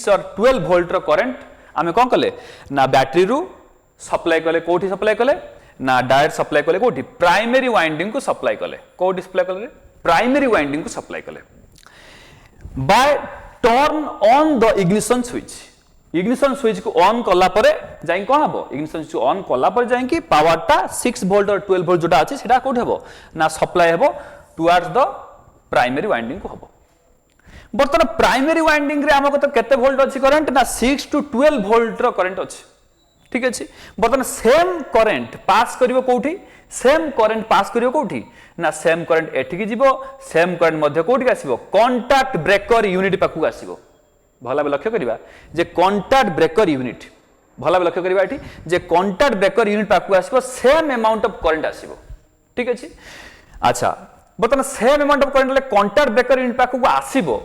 और 12 वोल्ट रो करंट आमे कोन कले ना बैटरी रु सप्लाई कले कोठी सप्लाई कले ना डायरेक्ट सप्लाई कले कोठी प्राइमरी वाइंडिंग को सप्लाई कले कोठी सप्लाई कले प्राइमरी वाइंडिंग को सप्लाई कले by turn on the ignition switch को ऑन कला परे जाई कोन हबो इग्निशन स्विच ऑन कला परे जाई कि पावर टा 6 वोल्ट और 12 वोल्ट जोटा अछि सेटा कोठी हबो ना सप्लाई हबो टुवर्ड्स द प्राइमरी वाइंडिंग को हबो बर्तमान प्राइमरी वाइंडिंग रे हमको तो केते वोल्ट अछि करंट ना 6 टू 12 वोल्ट रो करंट अछि ठीक अछि बर्तमान सेम करंट पास करिवो कोठी सेम करंट पास करिवो कोठी ना सेम करंट एठी की जीवो सेम करंट मध्य कोठी आसीबो कांटेक्ट ब्रेकर यूनिट पाखु आसीबो भला लक्ष्य करिबा जे कांटेक्ट ब्रेकर यूनिट भला लक्ष्य करिबा एठी जे कांटेक्ट ब्रेकर यूनिट पाखु आसीबो सेम अमाउंट ऑफ करंट आसीबो ठीक अछि अच्छा बर्तमान सेम अमाउंट ऑफ करंट ले कांटेक्ट ब्रेकर यूनिट पाखु आसीबो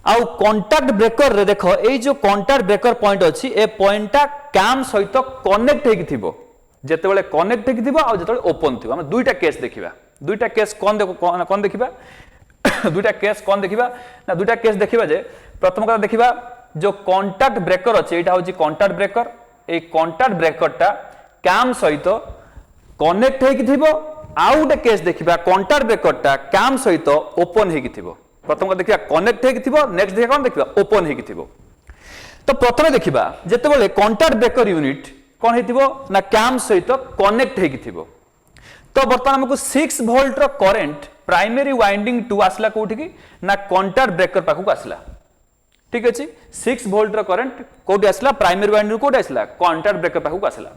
आउ कांटेक्ट ब्रेकर रे देखो ए जो कांटेक्ट ब्रेकर पॉइंट अछि ए पॉइंटटा कैम सहित कनेक्ट हेकि थिबो जेते बेले कनेक्ट हेकि थिबो आ जेते बेले ओपन थिबो हम दुईटा केस देखिबा दुईटा केस कोन देखिबा दुईटा केस कोन देखिबा ना दुईटा केस देखिबा जे प्रथम कथा देखिबा जो कांटेक्ट ब्रेकर अछि एटा होछि कांटेक्ट ब्रेकर ए कांटेक्ट ब्रेकरटा कैम सहित कनेक्ट हेकि थिबो आउ गोटे केस देखिबा कांटेक्ट ब्रेकरटा कैम सहित ओपन हेकि थिबो प्रथम देखिबा कनेक्ट हेकि थिबो नेक्स्ट देखिबा कोन देखिबा ओपन हेकि थिबो तो प्रथम देखिबा जेते बेले कांटेक्ट ब्रेकर यूनिट कोन हेतिबो ना कैम सहित कनेक्ट हेकि थिबो तो बर्तमान हमको 6 वोल्ट रो करंट प्राइमरी वाइंडिंग टू आसला कोठी की ना कांटेक्ट ब्रेकर पाखु आसला ठीक अछि 6 वोल्ट रो करंट कोठी आसला प्राइमरी वाइंडिंग कोठी आसला कांटेक्ट ब्रेकर पाखु आसला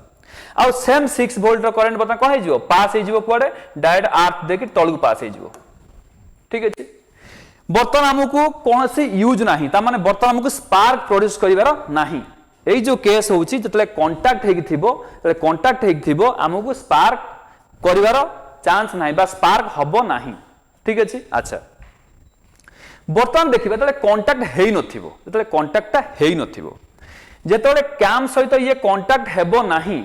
आ सेम 6 वोल्ट रो करंट बर्तमान कोन हे जिवो पास हे जिवो पड़े डायरेक्ट आर्थ देके तळगु पास हे जिवो ठीक अछि बर्तमान हमको कौन सी यूज नहीं ता माने बर्तमान हमको स्पार्क प्रोड्यूस करिवार नहीं एई जो केस होउची जतले कांटेक्ट हेकि थिबो तले कांटेक्ट हेकि थिबो हमको स्पार्क करिवार चांस नहीं बा स्पार्क हबो नहीं ठीक अछि अच्छा बर्तमान देखिबा तले कांटेक्ट हेई नथिबो जतले कांटेक्टटा हेई नथिबो जेतले कैम सहित ये कांटेक्ट हेबो नहीं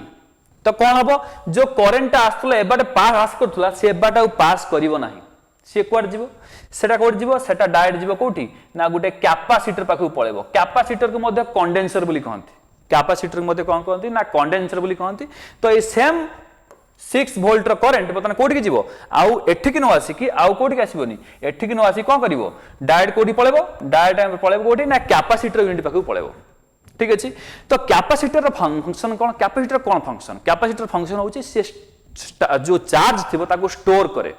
तो कोन हबो जो करंट आस्तले एबाटे पास करथुला से एबाटा पास करिवो नहीं से कोड जीवो सेटा कोड जीवो सेटा डायरेक्ट जीवो कोठी ना गुटे कैपेसिटर पाखु पळेबो कैपेसिटर को मध्ये कंडेंसर बोली कहंती कैपेसिटर मध्ये कोन कहंती ना कंडेंसर बोली कहंती तो ए सेम 6 वोल्ट रो करंट बतन कोठी के जीवो आउ एठी कि न आसी कि आउ कोठी के आसीबोनी एठी कि न आसी कोन करिवो डायरेक्ट कोठी पळेबो डायरेक्ट पळेबो कोठी ना कैपेसिटर यूनिट पाखु पळेबो ठीक अछि तो कैपेसिटर रो फंक्शन कोन कैपेसिटर कोन फंक्शन कैपेसिटर फंक्शन होची से जो चार्ज थिबो ताको स्टोर करे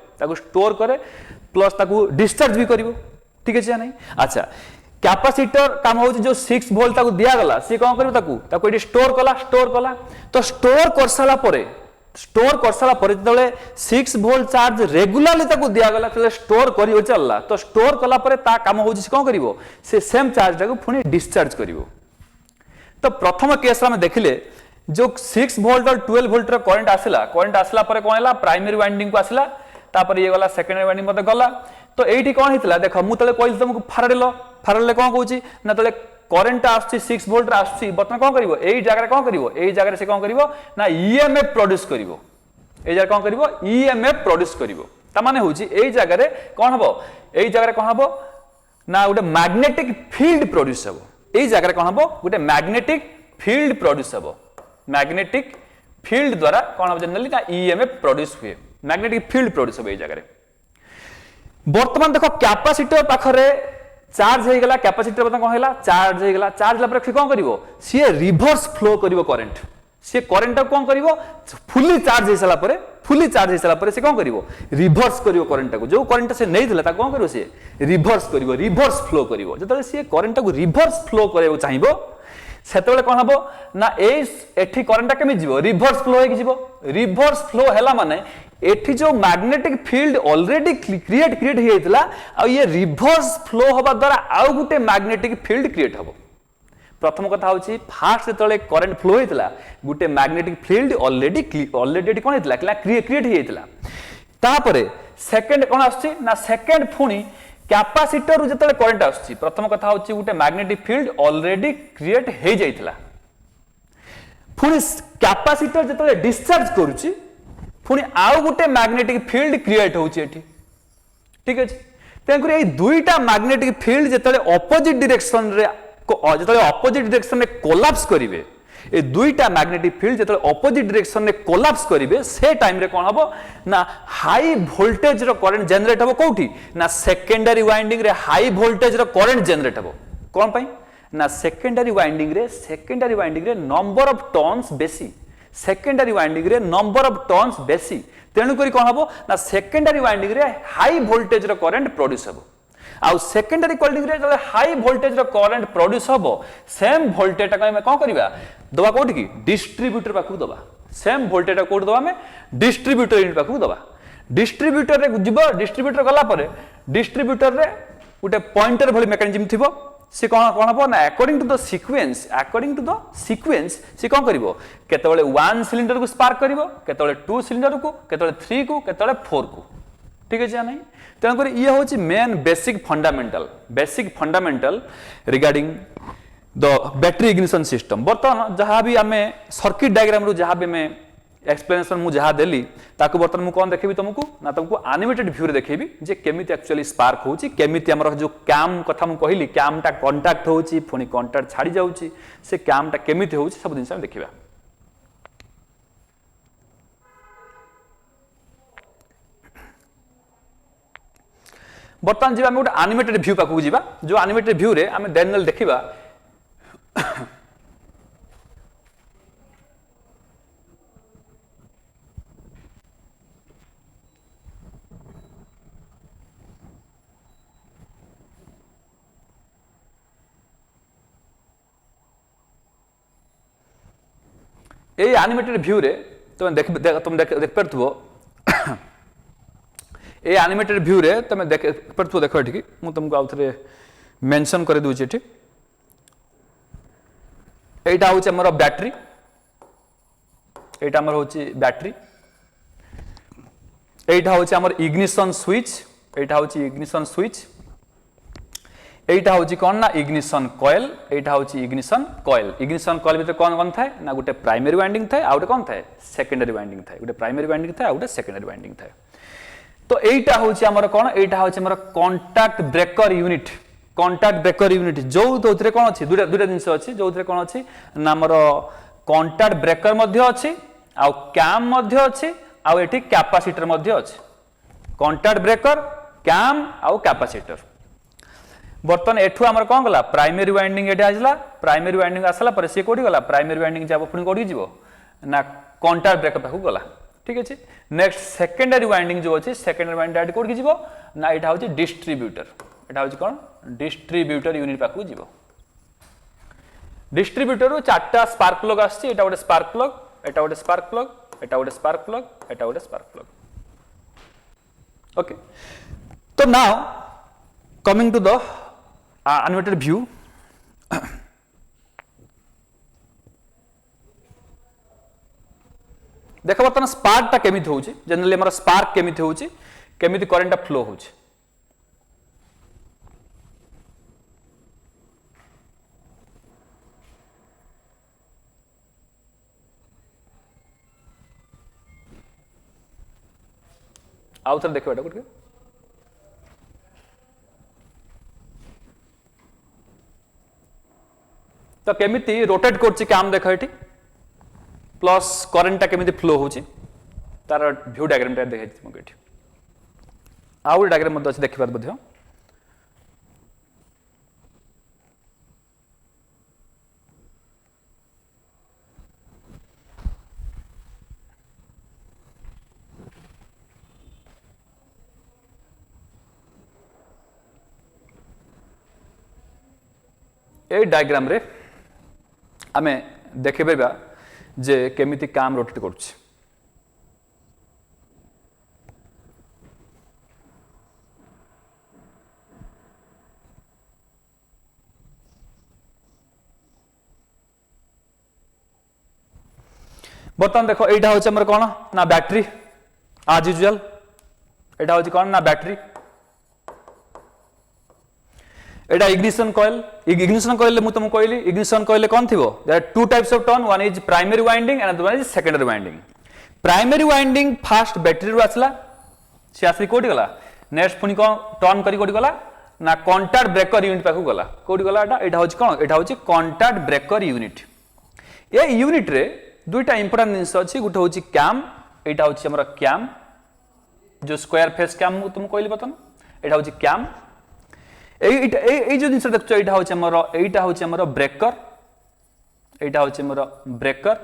प्लस ताको डिस्चार्ज भी करिवो ठीक है नहीं अच्छा कैपेसिटर काम होची जो 6 वोल्ट ताको दिया गला से कोन करिवो ताको एडी स्टोर कला तो स्टोर कर साला परे जतले 6 वोल्ट चार्ज रेगुलरली ताको दिया गला तले स्टोर करिवो चलला तो स्टोर कला परे ता काम होची कोन करिवो से सेम चार्ज ताको पुनी डिस्चार्ज करिवो तो प्रथम केस में देखिले जो 6 वोल्ट और 12 वोल्ट रो करंट आसला परे कोन हला प्राइमरी वाइंडिंग को आसला तापर ये गला सेकेंडरी वाइंडिंग मते गला तो एठी कोन हितला देखो मु तले कोइल तुमको फारडले कोन कहूची ना तले करंट आछि 6 वोल्ट आछि बर्तमान कोन करिवो एई जगह रे कोन करिवो एई जगह रे से कोन करिवो ना ईएमएफ प्रोड्यूस करिवो एई जगह कोन करिवो ईएमएफ प्रोड्यूस करिवो ता माने होची एई जगह रे कोन हबो एई जगह रे कोन हबो ना उडे मैग्नेटिक फील्ड प्रोड्यूस हबो एई जगह रे कोन हबो उडे मैग्नेटिक फील्ड प्रोड्यूस हबो मैग्नेटिक फील्ड द्वारा कोन हबो जनरली ना ईएमएफ प्रोड्यूस हुए मैग्नेटिक फील्ड प्रोड्यूस हो जगह बर्तमान देखो कैपेसिटर पाखरे चार्ज हो गला कैपेसिटर बता कोन हैला चार्ज हो गला चार्ज ला पर कोन करिवो सी रिवर्स फ्लो करिवो करंट से करंट कोन करिवो फुली चार्ज हो साला परे से कोन करिवो रिवर्स करिवो करंट को जो करंट से नै दिला ता कोन करिवो से रिवर्स फ्लो करिवो जतले से करंट को रिवर्स फ्लो करिवो चाहिबो सेतेबेले कोन हबो ना एठी करंट केमि जीवो रिवर्स फ्लो हेकि जीवो रिवर्स फ्लो हैला माने एठी जो मैग्नेटिक फील्ड ऑलरेडी क्रिएट हे हितला आ ये रिवर्स फ्लो होबा द्वारा आउ गुटे मैग्नेटिक फील्ड क्रिएट हबो प्रथम कथा होची फास्ट तळे करंट फ्लो हितला गुटे मैग्नेटिक फील्ड ऑलरेडी कोन हितला क्रिएट हे हितला तापरे सेकंड कोन आछी ना सेकंड फुनी कैपेसिटर जतले करंट आछी प्रथम कथा होची गुटे मैग्नेटिक फील्ड ऑलरेडी क्रिएट हे जाइतला फुनी कैपेसिटर जतले डिस्चार्ज करूची फुनी आउ गुटे मैग्नेटिक फील्ड क्रिएट होची एठी ठीक अछि तेंकुरी ए दुईटा मैग्नेटिक फील्ड जतले ऑपोजिट डायरेक्शन रे जो अपोजिट डायरेक्शन में कोलैप्स करेंगे ए दुईटा मैग्नेटिक फील्ड जो अपोजिट डायरेक्शन में कोलैप्स करेंगे से टाइम रे कौन हम ना हाई वोल्टेज रो करंट जनरेट हम कोठी ना सेकेंडरी वाइंडिंग रे हाई वोल्टेज रो करंट जनरेट हम कौन पाई ना सेकेंडरी वाइंडिंग रे नंबर ऑफ टर्न्स बेसी सेकेंडरी वाइंडिंग रे नंबर ऑफ टर्न्स बेसी तेणु करी कौन हम ना सेकेंडरी वाइंडिंग रे हाई वोल्टेज रो करंट प्रोड्यूस हम आउ सेकेंडरी वाइंडिंग रे जब हाई वोल्टेज रो करंट प्रोड्यूस हम सेम वोल्टेज टाको हम कोन करबा दबा कोठी की डिस्ट्रीब्यूटर पाखु दबा सेम वोल्टेज कोड दबा में डिस्ट्रीब्यूटर यूनिट पाखु दबा डिस्ट्रीब्यूटर रे जीव डिस्ट्रीब्यूटर गला परे डिस्ट्रीब्यूटर रे उटे पॉइंटर भली मेकानिज्म थिबो से कौन हम ना अकॉर्डिंग टू द सीक्वेंस से कौन करिवो केतबेले 1 सिलिंडर को स्पार्क करिवो केतबेले 2 सिलिंडर को केतबेले 3 को केतबेले 4 को ठीक है नहीं तेणु कर ये हूँ main basic fundamental regarding the battery ignition system बर्तमान जहाँ भी आम सर्किट डायग्राम रू जहाँ भी आम एक्सप्लेनेशन मुझे जहाँ देली ताकू बर्तमान मुझे कौन देखेबी तुमको ना तुमको एनिमेटेड व्यू रे देखेबी जे केमिति एक्चुअली स्पार्क होची केमिति हमर जो कैम कथा मु कहली कैम टा कांटेक्ट होची पुनी कांटेक्ट छाड़ी जाउची से कैम टा केमिति होची सब दिन से देखिबा बर्तमान जीवा गोटे एनिमेटेड व्यू पाखु जीवा जो एनिमेटेड व्यू रे आमे देनल देखिबा ए एनिमेटेड व्यू रे तुम देख परथबो ए एनिमेटेड व्यू रे तुम देख परथबो देखो एठी मु तुमको आउथरे मेंशन कर दूची एठी एटा होचे हमर बैटरी एटा हमर होची बैटरी एटा होचे हमर इग्निशन स्विच एटा होची इग्निशन स्विच एटा होची कोन ना इग्निशन कॉइल एटा होची इग्निशन कॉइल भीतर कोन थाए ना गोटे प्राइमरी वाइंडिंग थाए आ गोटे कोन थाए सेकेंडरी वाइंडिंग थाए गोटे प्राइमरी वाइंडिंग थाए आ गोटे सेकेंडरी वाइंडिंग थाए तो एटा होची हमर कोन एटा होची हमर कांटेक्ट ब्रेकर यूनिट जो दोथरे कोन अछि दुटा जिंस अछि जोथरे कोन अछि ना हमर कांटेक्ट ब्रेकर मध्ये अछि आ कैम मध्ये अछि आ एठी कैपेसिटर मध्ये अछि कांटेक्ट ब्रेकर कैम आ कैपेसिटर बर्तन एठू आमर कौन गला प्राइमरी वाइंडिंग एटे आसला प्राइमरी वाइंडिंग आसला पर से कोडी गला प्राइमरी वाइंडिंग जाबो पुनी कोडी जीवो ना कांटेक्ट ब्रेकर पाखु गला ठीक अछि नेक्स्ट सेकेंडरी वाइंडिंग जो अछि सेकेंडरी वाइंडिंग एटे कोडी जीवो ना एटा होची डिस्ट्रीब्यूटर एटा होची कोन डिस्ट्रीब्यूटर यूनिट पाखु जीवो डिस्ट्रीब्यूटर रो चारटा स्पार्क प्लग आछि एटा गोटे स्पार्क प्लग एटा गोटे स्पार्क प्लग एटा गोटे स्पार्क प्लग एटा गोटे स्पार्क प्लग ओके तो now coming to the animated view देख बर्तमान स्पार्क टा केमिति होउची जनरली हमर स्पार्क केमिति होउची केमिति करंट टा फ्लो होउची आउ थर देखो एटा कोठी तो केमिति रोटेट करछि काम देखो एठी प्लस करंट टा केमिति फ्लो होछि तार व्यू डायग्राम टा देखै छी मके एठी आउ डायग्राम मध्ये अछि देखि पार बध्य ए डायग्राम रे आमे देखे पाइबा जे केमिति काम रोटेट करछि बर्तमान देखो एटा होछि हमर कोन ना बैटरी आज यूजुअल एटा होछि कोन ना बैटरी एटा इग्निशन कॉइल मु तुमको कहली इग्निशन कॉइल कौन थिबो there are two types of turn one is primary winding and other one is secondary winding primary winding first battery रु आसला से आसी कोठी गला नेक्स्ट पुनी को टर्न करी कोठी गला ना कंटाक्ट ब्रेकर यूनिट पाखु गला कोडी गला एटा होची कोन एटा होची contact breaker unit a unit रे दुईटा इंपोर्टेंट जिनिस अछि गुटे होची कैम एटा होची हमर कैम जो स्क्वायर फेस कैम तुम कहली बतन एटा होची कैम ए जो जिनिस देखछो एटा होची हमर ब्रेकर एटा होची हमर ब्रेकर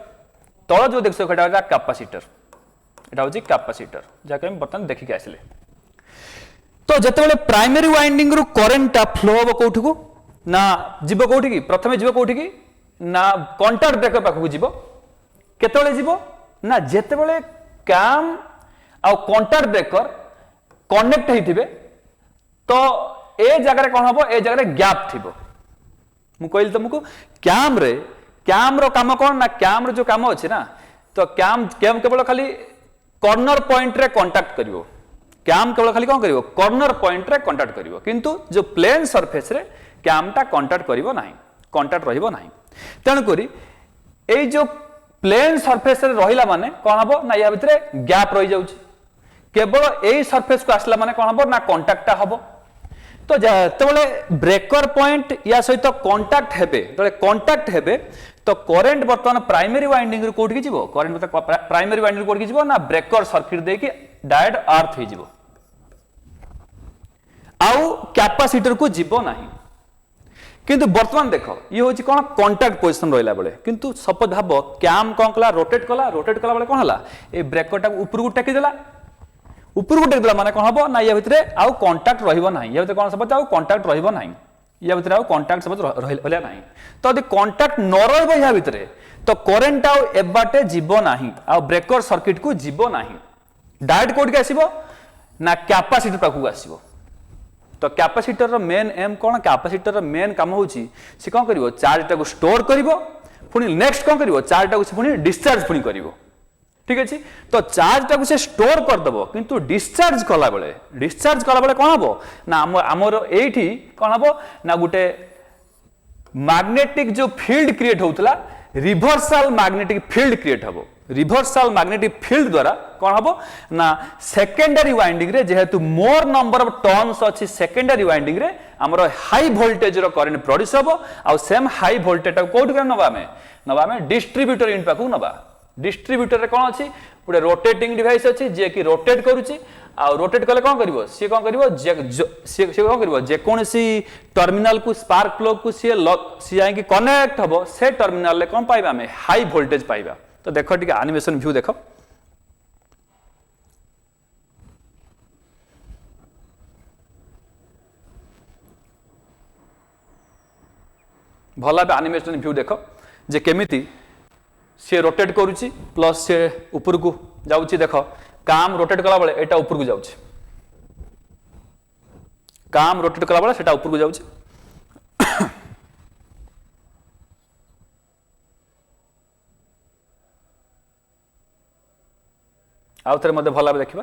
तळ जो देखछो एटा कैपेसिटर एटा होची कैपेसिटर जाके हम बर्तन देखि के आसिले तो जेतेबेले प्राइमरी वाइंडिंग रु करंट फ्लो हो कोठी को ना जीव कोठी की प्रथमे जीव कोठी की ना कंटाक्ट ब्रेकर पाखु जीव केतेबेले जीव ना जेतेबेले कैम आ कंटाक्ट ब्रेकर कनेक्ट हेतिबे तो ए जगह कौन हम ए जगह गैप थी मु कहली तुमको कैम रो काम कौन ना कैम रो जो काम अच्छे ना तो कैम केवल खाली कॉर्नर पॉइंट रे कांटेक्ट करिवो कैम केवल खाली कौन करिवो कॉर्नर पॉइंट रे कांटेक्ट करिवो किंतु जो प्लेन सरफेस रे कैम टा कांटेक्ट करिवो नाही कांटेक्ट रहिबो नाही तेन करी ए जो प्लेन सरफेस रे रहिला माने कौन हबो ना या भितरे गैप रहि जाउची केवल ए सरफेस को आसला माने कौन हबो ना कांटेक्ट हबो तो जेतेबेले ब्रेकर पॉइंट या सहित कांटेक्ट हेबे तले कांटेक्ट हेबे तो करंट वर्तमान प्राइमरी वाइंडिंग रो कोठी जीवो करंट प्राइमरी वाइंडिंग कोठी जीवो ना ब्रेकर सर्किट दे के डायरेक्ट अर्थ हे जीवो आउ कैपेसिटर को जीवो नाही किंतु वर्तमान देखो ये होची कोन कांटेक्ट पोजीशन रहिला बेले किंतु सपोज भाबो कैम कोन कला रोटेट कला बेले कोन हला ए ब्रेकर टा ऊपर को टेकी देला ऊपर को टेक देला माने कोन हबो ना या भितरे आउ कांटेक्ट रहिबो नाही या भितरे कोन सब आउ कांटेक्ट रहिबो नाही या भितरे आउ कांटेक्ट सब रहले नाही तो यदि कांटेक्ट न रहबो या भितरे तो करंट आउ एबाटे जीवो नाही आउ ब्रेकर सर्किट को जीवो नाही डायरेक्ट कोड के आसीबो ना कैपेसिटर पाखु आसीबो तो कैपेसिटर रो मेन एम कोन कैपेसिटर रो मेन काम होची से कोन करिवो चार्ज टा को स्टोर करिवो पुनी नेक्स्ट कोन करिवो चार्ज टा को से पुनी डिस्चार्ज पुनी करिवो ठीक अछि तो चार्ज टा को से स्टोर कर दबो किंतु डिस्चार्ज कला बेले कोन हबो ना हमर एठी कोन हबो ना गुटे मैग्नेटिक जो फील्ड क्रिएट होतला रिवर्सल मैग्नेटिक फील्ड क्रिएट हबो रिवर्सल मैग्नेटिक फील्ड द्वारा कोन हबो ना सेकेंडरी वाइंडिंग रे जेहेतु मोर नंबर ऑफ टर्न्स अछि सेकेंडरी वाइंडिंग रे हमरो हाई वोल्टेज रो करंट प्रोड्यूस हबो आ सेम हाई वोल्टेज टा कोड कर नबा में डिस्ट्रीब्यूटर यूनिट पाखु नबा डिस्ट्रीब्यूटर रे कोन अछि पुरे रोटेटिंग डिवाइस अछि जे कि रोटेट करूची आ रोटेट कले कोन करिवो से कोन करिवो से कोन करिवो जे कोनसी टर्मिनल को स्पार्क प्लग को से जाई कि कनेक्ट हबो से टर्मिनल ले कोन पाइबा में हाई वोल्टेज पाइबा तो देखो ठीक एनिमेशन व्यू देखो भला एनिमेशन व्यू देखो जे केमिति से रोटेट करूची प्लस से ऊपर को जाउची देखो काम रोटेट कला बेले एटा ऊपर को जाउची काम रोटेट कला बेले सेटा ऊपर को जाउची आउ थरे मध्ये भला देखिबा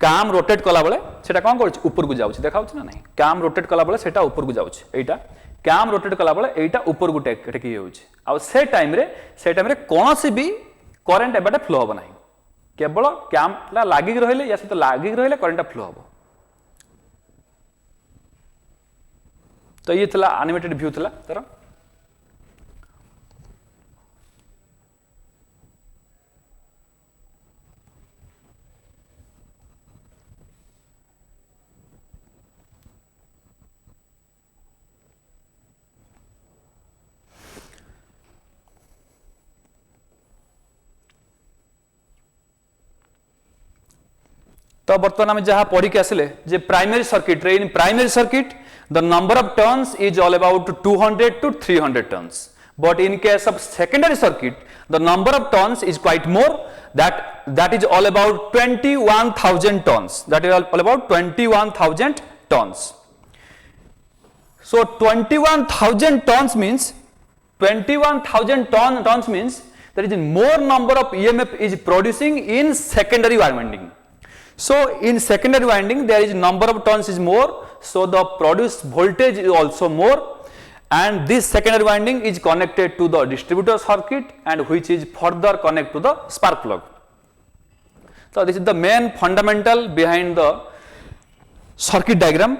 काम रोटेट कला बेले सेटा कोन करछ ऊपर को जाउची देखाउची ना नहीं काम रोटेट कला बेले सेटा ऊपर को जाउची एटा कैम रोटेट कला बेले एटा ऊपर को टेकी होउची आ से टाइम रे कोनोसी भी करंट एबाटे फ्लो होबो नाही केवल कैम ला लागि रहले या सहित लागि रहले करंट फ्लो होबो तो ये थला एनिमेटेड व्यू थला तर तो बर्तमान में जहां पढ़ी के आसिले जे प्राइमरी सर्किट रे in primary circuit the number of turns is all about 200 to 300 turns but in case of secondary circuit the number of turns is quite more that is all about 21,000 tons that is all about 21,000 tons so 21,000 tons means 21,000 tons means there is more number of EMF is producing in secondary winding. So in secondary winding there is number of turns is more, so the produced voltage is also more, and this secondary winding is connected to the distributor circuit and which is further connected to the spark plug. So this is the main fundamental behind the circuit diagram.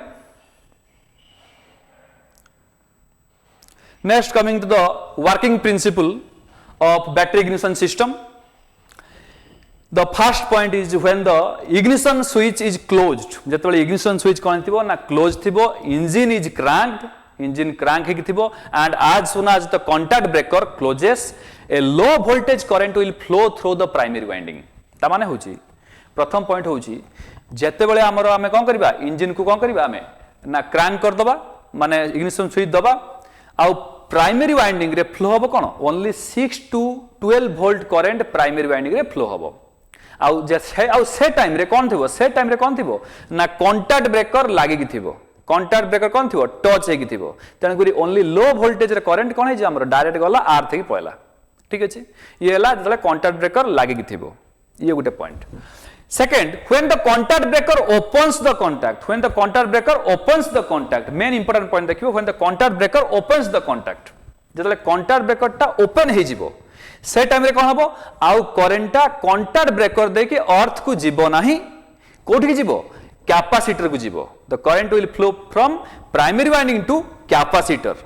Next, coming to the working principle of battery ignition system. The first point is when the ignition switch is closed. जतबेले ignition switch कौन थिबो ना closed थिबो, engine is cranked, engine crank हेकि थिबो, and as soon as the contact breaker closes, a low voltage current will flow through the primary winding. ता माने होची प्रथम point होची जतबेले हमर आमे कोन करबा इंजन को कोन करबा आमे ना crank कर दबा माने ignition switch दबा आउ प्राइमरी वाइंडिंग रे फ्लो हबो कोन only 6 to 12 volt current primary winding रे फ्लो हबो आउ से टाइम रे कोन थिबो से टाइम रे कोन थिबो ना कांटेक्ट ब्रेकर लागि कि थिबो कांटेक्ट ब्रेकर कोन थिबो टच हेकि थिबो तन करी ओनली लो वोल्टेज रे करंट कोन हे जे हमर डायरेक्ट गला आर थेकि पयला ठीक अछि ये हला जले कांटेक्ट ब्रेकर लागि कि थिबो ये गुटे point Second, when the contact breaker opens the contact, when the contact breaker opens the contact, main important point देखियो when the contact breaker opens the contact, जतले contact breaker टा open हे जिवो, से time रे कोन हबो आउ करंट टा contact breaker दे के अर्थ को जिवो नाही, कोठी के जिवो, कैपेसिटर को जिवो. The current will flow from primary winding to capacitor.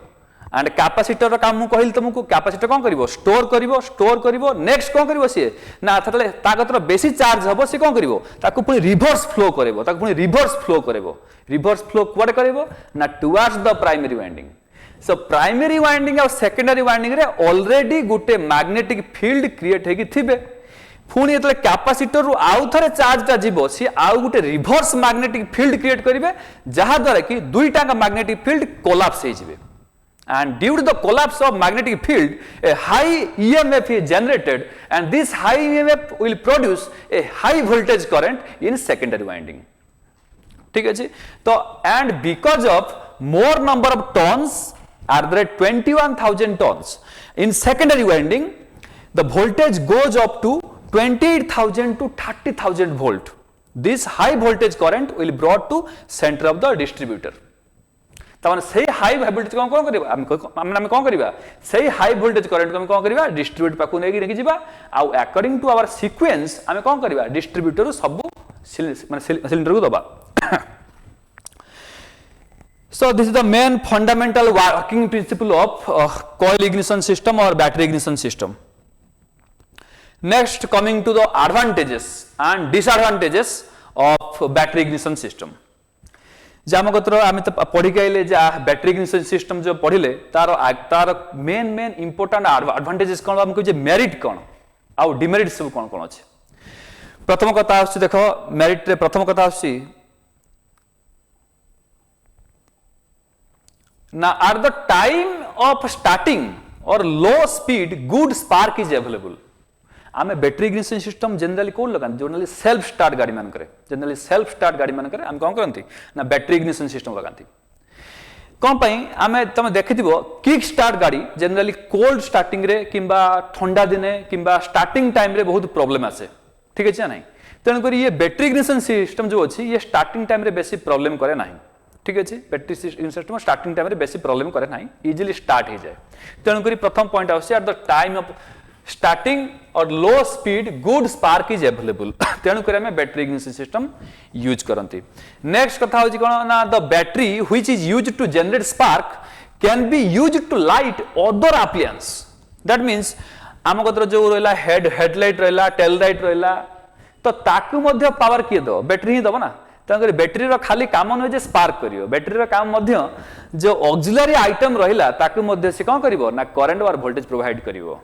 And capacitor काम मु कहिल तुमको कैपेसिटर कोन करिवो स्टोर करिवो नेक्स्ट कोन करिवो सी ना अथले ताकतर बेसी चार्ज हबो सी कोन करिवो ताकू पुनी रिवर्स फ्लो करिवो रिवर्स फ्लो क्वाड करिवो ना towards the primary winding so primary winding और सेकेंडरी वाइंडिंग रे ऑलरेडी गुटे मैग्नेटिक फील्ड क्रिएट हेगी थिबे पुनी एतले कैपेसिटर रु आउ थरे चार्ज ता जीवो सी आउ गुटे रिवर्स मैग्नेटिक फील्ड क्रिएट करिवे जहा द्वारा कि दुईटा का मैग्नेटिक फील्ड कोलैप्स हे जिवे. And due to the collapse of magnetic field, a high EMF is generated, and this high EMF will produce a high voltage current in secondary winding. ठीक है जी तो and because of more number of turns are there 21,000 turns in secondary winding, the voltage goes up to 28,000 to 30,000 volt. This high voltage current will brought to center of the distributor. तमाने सही high voltage कोन करबा हम कोन करबा सही high voltage current को हम कोन करबा distributor पाकु नेकी जिबा आ अकॉर्डिंग टू आवर सीक्वेंस हम कोन करबा डिस्ट्रीब्यूटर सब माने सिलेंडर को दबा. So this is the main fundamental working principle of coil ignition system or battery ignition system. Next, coming to the advantages and disadvantages of battery ignition system. जामगतर आमे तो पढ़ी गइले जे बैटरी इग्निशन सिस्टम जो पढ़िले तार main important advantages कोन हमको जे merit कोन आ demerit सब कोन अछि. प्रथम कथा आछि देखो मेरिट रे प्रथम कथा आछि ना at the time of starting और low speed good spark is available. आमे बैटरी इग्निशन सिस्टम जनरली कोन लगान जनरली सेल्फ स्टार्ट गाड़ी मान करे जनरली सेल्फ स्टार्ट गाड़ी मान करे हम कोन करंती ना बैटरी इग्निशन सिस्टम लगांती कोन पई आमे तमे देखिथिबो किक स्टार्ट गाड़ी जनरली कोल्ड स्टार्टिंग रे किंबा ठंडा दिने किंबा स्टार्टिंग टाइम रे बहुत प्रॉब्लम आसे ठीक अछि नाही तन करी ये बैटरी इग्निशन सिस्टम जो अछि ये स्टार्टिंग टाइम रे बेसी प्रॉब्लम करे नाही ठीक अछि battery ignition system starting time रे बेसी प्रॉब्लम करे नाही इजीली स्टार्ट हो जाए. तन करी प्रथम पॉइंट आसे eight the time of starting or low speed good spark is available तेणु करे में बैटरी इग्निशन सिस्टम यूज करंती. नेक्स्ट कथा होची कोन ना the battery which is used to generate spark can be used to light other appliance. That means आम कतर जो रहला हेडलाइट रहला टेल लाइट रहला तो ताकू मध्ये पावर किए दो बैटरी ही दबो ना तंकर बैटरी रो खाली काम न जे स्पार्क करियो बैटरी रो काम मध्ये जो ऑक्सिलरी आइटम रहला ताकू मध्ये से कोन करिवो ना करंट और वोल्टेज प्रोवाइड करिवो.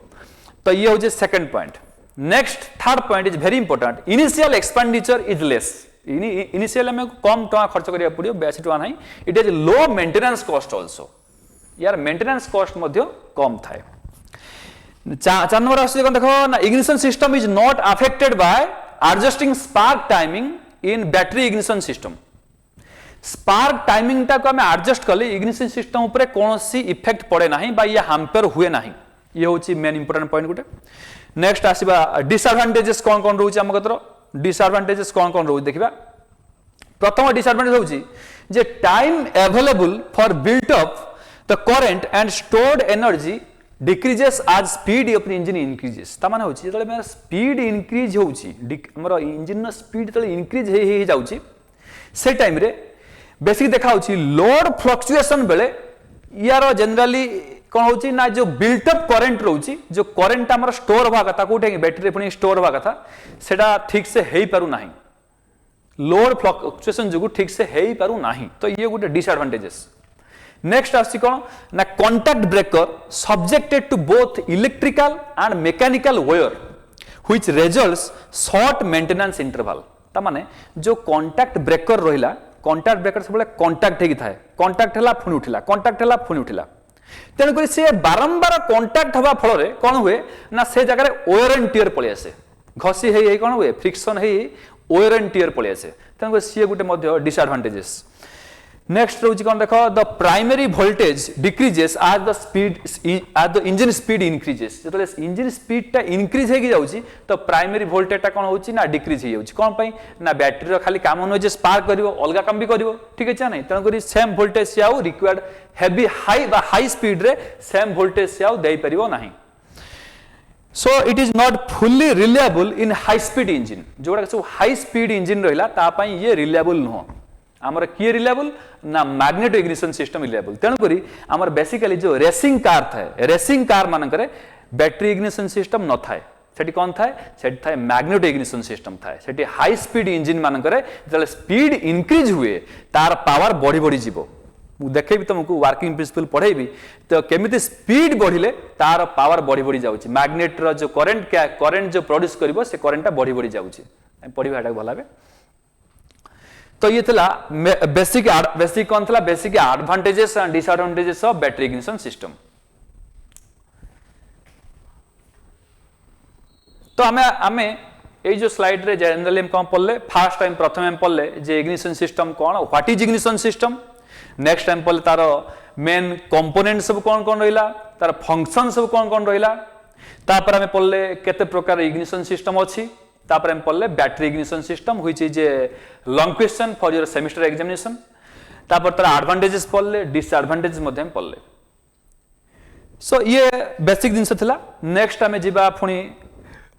तो ये हो second point. Next third point is very important initial expenditure is less. Initial में कम टका खर्च करिया पड़ियो बेसी टका नाही it is low maintenance cost also यार मेंटेनेंस कॉस्ट मध्ये कम थाए. 4 नंबर आसी देखो ना ignition system is not affected by adjusting spark timing in battery ignition system. Spark timing टा को हम एडजस्ट करले इग्निशन सिस्टम ऊपर कोनोसी इफेक्ट पड़े नाही बा ये हैम्पर हुए नाही. ये होची मेन इंपोर्टेंट पॉइंट गुटे. नेक्स्ट आसीबा डिसएडवांटेजेस कोन रहउची हम कतर डिसएडवांटेजेस कोन रहउ देखिबा. प्रथम डिसएडवांटेज होची जे time available for built up the current and stored energy decreases as speed of the engine increases. ता माने होची जतले मेरा स्पीड इंक्रीज होची हमर इंजन नो स्पीड तले इंक्रीज हे जाउची से टाइम रे बेसिक देखा होची लोड फ्लक्चुएशन बेले यार जनरली कौन होची ना जो बिल्ट अप करंट रोची जो करंट हमर स्टोर होवा कथा कोठे बैटरी पुनी स्टोर होवा कथा सेटा ठीक से हेई पारु नाही लोड फ्लक्चुएशन जो ठीक से हेई पारु नाही तो ये गोटे डिसएडवांटेजेस नेक्स्ट आसी कौन ना contact breaker subjected to both electrical and mechanical wear which results short maintenance interval ता माने जो कांटेक्ट ब्रेकर रहिला कांटेक्ट ब्रेकर सबले कांटेक्ट हेगी थाए कांटेक्ट हला फुनी उठिला कांटेक्ट हला फुनी उठिला तेणु करी से बारंबार कांटेक्ट हवा फल रे कोन हुए ना से जगह रे वायर एंड टियर पळे आसे घसी हेई कोन हुए friction hay wire and tear पळे आसे तेणु करी से गुटे मध्ये डिसएडवांटेजेस नेक्स्ट रोची कौन देखो the primary voltage decreases as the engine speed increases जतले इंजन स्पीड टा इंक्रीज हेगी जाउची तो प्राइमरी वोल्टेज टा कोन होची ना डिक्रीज हे जाउची कोन पई ना बैटरी रो खाली काम न जे स्पार्क करिवो अलगा काम भी करिवो ठीक है नै तन करी सेम वोल्टेज से आउ रिक्वायर्ड हेवी हाई बा हाई स्पीड रे सेम वोल्टेज से आउ देई परिवो नाही so it is not fully reliable in high speed engine जोडा सब हाई स्पीड इंजन रहिला ता पई ये रिलायबल न आमर किए रिलायबल ना मैग्नेटो इग्निशन सिस्टम रिलायबल तेणु करी आमर बेसिकली जो रेसिंग कार थाए रेसिंग कार मानकरे बैटरी इग्निशन सिस्टम न थाए सेठी कोन थाए सेठी थाए मैग्नेटो इग्निशन सिस्टम थाए सेठी हाई स्पीड इंजन मानकरे जले स्पीड इंक्रीज हुए तार पावर बढ़ी बढ़ी जीवो मु देखेबी तुमको वर्किंग प्रिंसिपल पढ़ेबी तो केमिति स्पीड बढ़िले तार पावर बढ़ी बढ़ी जाउची मैग्नेट रो जो करंट जो प्रोड्यूस करिवो से करंट ता बढ़ी बढ़ी जाउची पढ़िबा एटा भलाबे तो ये थला बेसिक कौन थला basic advantages and disadvantages of battery ignition system तो हमें ए जो स्लाइड रे जनरली हम कौन पढ़ले फर्स्ट टाइम प्रथम हम पढ़ले जे इग्निशन सिस्टम कौन what is ignition system next time पढ़ले तार मेन कंपोनेंट सब कौन कौन रहिला तार फंक्शन सब कौन कौन रहिला तापर हमें पढ़ले केते प्रकार इग्निशन सिस्टम अछि तापर हम पढ़ले battery ignition system which is a long question for your semester examination तापर तार एडवांटेजेस पढ़ले डिसएडवांटेजेस मध्ये हम पढ़ले सो ये बेसिक जिंस थिला नेक्स्ट हमें जिबा फुनी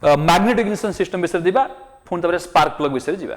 मैग्नेटिक इग्निशन सिस्टम विषय दिबा फुनी तापर स्पार्क प्लग विषय जिबा